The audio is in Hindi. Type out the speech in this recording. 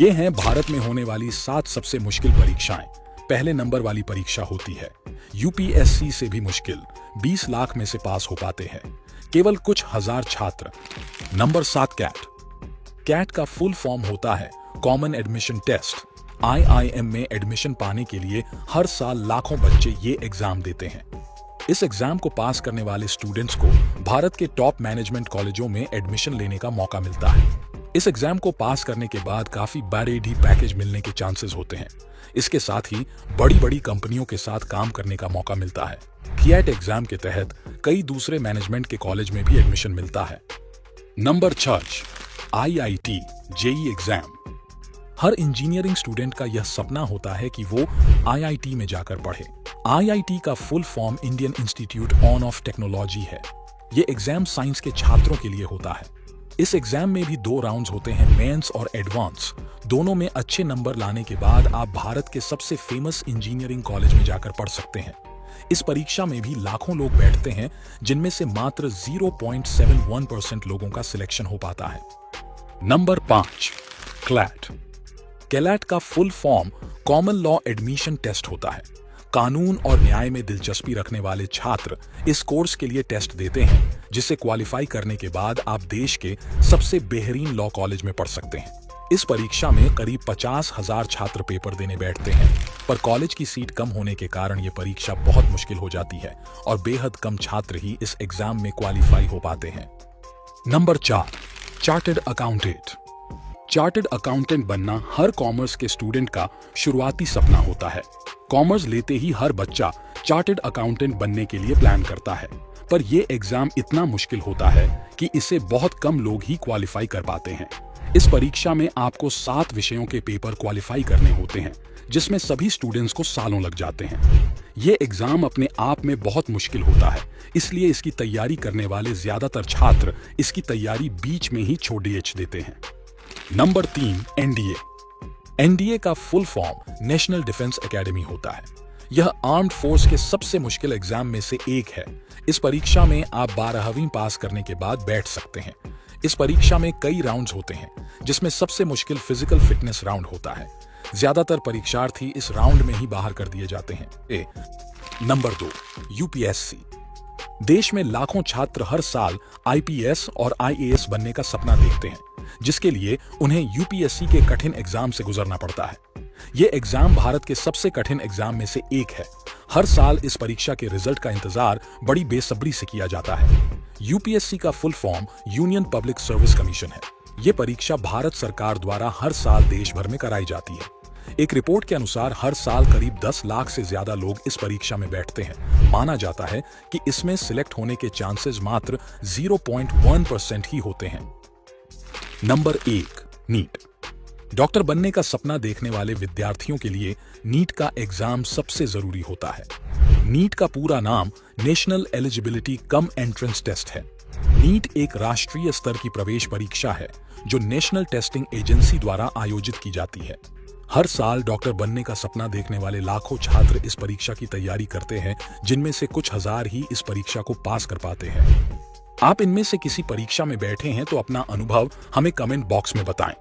ये हैं भारत में होने वाली 7 सबसे मुश्किल परीक्षाएं। पहले नंबर वाली परीक्षा होती है यूपीएससी से भी मुश्किल, 20 लाख में से पास हो पाते हैं केवल कुछ हजार छात्र। Number 7 CAT. कैट का फुल फॉर्म होता है कॉमन एडमिशन टेस्ट। आईआईएम में एडमिशन पाने के लिए हर साल लाखों बच्चे ये एग्जाम देते हैं। इस एग्जाम को पास करने वाले स्टूडेंट्स को भारत के टॉप मैनेजमेंट कॉलेजों में एडमिशन लेने का मौका मिलता है। इस एग्जाम को पास करने के बाद काफी बड़े पैकेज मिलने के चांसेस होते हैं। इसके साथ ही बड़ी बड़ी कंपनियों के साथ काम करने का मौका मिलता है। कैट एग्जाम के तहत कई दूसरे मैनेजमेंट के कॉलेज में भी एडमिशन मिलता है। नंबर 6 आईआईटी जेईई एग्जाम। हर इंजीनियरिंग स्टूडेंट का यह सपना होता है कि वो आईआईटी में जाकर पढ़े। आईआईटी का full form Indian institute of technology है। ये एग्जाम साइंस के छात्रों के लिए होता है। इस एग्जाम में भी 2 राउंड्स होते हैं, मेंस और एडवांस। दोनों में अच्छे नंबर लाने के बाद आप भारत के सबसे फेमस इंजीनियरिंग कॉलेज में जाकर पढ़ सकते हैं। इस परीक्षा में भी लाखों लोग बैठते हैं, जिनमें से मात्र 0.71% लोगों का सिलेक्शन हो पाता है। Number 5 CLAT. कैलेट का full form common law admission test होता है। कानून और न्याय में दिलचस्पी रखने वाले छात्र इस कोर्स के लिए टेस्ट देते हैं, जिसे क्वालिफाई करने के बाद आप देश के सबसे बेहतरीन लॉ कॉलेज में पढ़ सकते हैं। इस परीक्षा में करीब 50,000 छात्र पेपर देने बैठते हैं, पर कॉलेज की सीट कम होने के कारण ये परीक्षा बहुत मुश्किल हो जाती है और बेहद कम छात्र ही इस एग्जाम में क्वालिफाई हो पाते हैं। Number 4 chartered accountant. Chartered accountant बनना हर कॉमर्स के स्टूडेंट का शुरुआती सपना होता है। कॉमर्स लेते ही हर बच्चा चार्टर्ड अकाउंटेंट बनने के लिए प्लान करता है, पर यह एग्जाम इतना मुश्किल होता है कि इसे बहुत कम लोग ही क्वालिफाई कर पाते हैं। इस परीक्षा में आपको 7 विषयों के पेपर क्वालिफाई करने होते हैं, जिसमें सभी स्टूडेंट्स को सालों लग जाते हैं। ये एग्जाम अपने आप में बहुत मुश्किल होता है, इसलिए इसकी तैयारी करने वाले ज्यादातर छात्र इसकी तैयारी बीच में ही छोड़ देते हैं। Number 3 NDA. एनडीए का full form national defence academy होता है। यह आर्म्ड फोर्स के सबसे मुश्किल एग्जाम में से एक है। इस परीक्षा में आप 12वीं पास करने के बाद बैठ सकते हैं। इस परीक्षा में कई राउंड्स होते हैं, जिसमें सबसे मुश्किल फिजिकल फिटनेस राउंड होता है। ज्यादातर परीक्षार्थी इस राउंड में ही बाहर कर दिए जाते हैं। Number 2 UPSC. देश में लाखों छात्र हर साल आईपीएस और आईएएस बनने का सपना देखते हैं, जिसके लिए उन्हें यूपीएससी के कठिन एग्जाम से गुजरना पड़ता है। ये एग्जाम भारत के सबसे कठिन एग्जाम में से एक है। हर साल इस परीक्षा के रिजल्ट का इंतजार बड़ी बेसब्री से किया जाता है। यूपीएससी का full form union public service commission है। ये परीक्षा भारत सरकार द्वारा हर साल देश भर में कराई जाती है। एक रिपोर्ट के अनुसार हर साल करीब 10 लाख से ज्यादा लोग इस परीक्षा में बैठते हैं। माना जाता है कि इसमें सिलेक्ट होने के चांसेस मात्र 0.1% ही होते हैं। Number 1 NEET. डॉक्टर बनने का सपना देखने वाले विद्यार्थियों के लिए नीट का एग्जाम सबसे जरूरी होता है। नीट का पूरा नाम national eligibility cum entrance test है। नीट एक राष्ट्रीय स्तर की प्रवेश परीक्षा है, जो नेशनल टेस्टिंग एजेंसी द्वारा आयोजित की जाती है। हर साल डॉक्टर बनने का सपना देखने वाले लाखों छात्र इस परीक्षा की तैयारी करते हैं, जिनमें से कुछ हजार ही इस परीक्षा को पास कर पाते हैं। आप इनमें से किसी परीक्षा में बैठे हैं तो अपना अनुभव हमें कमेंट बॉक्स में बताएं।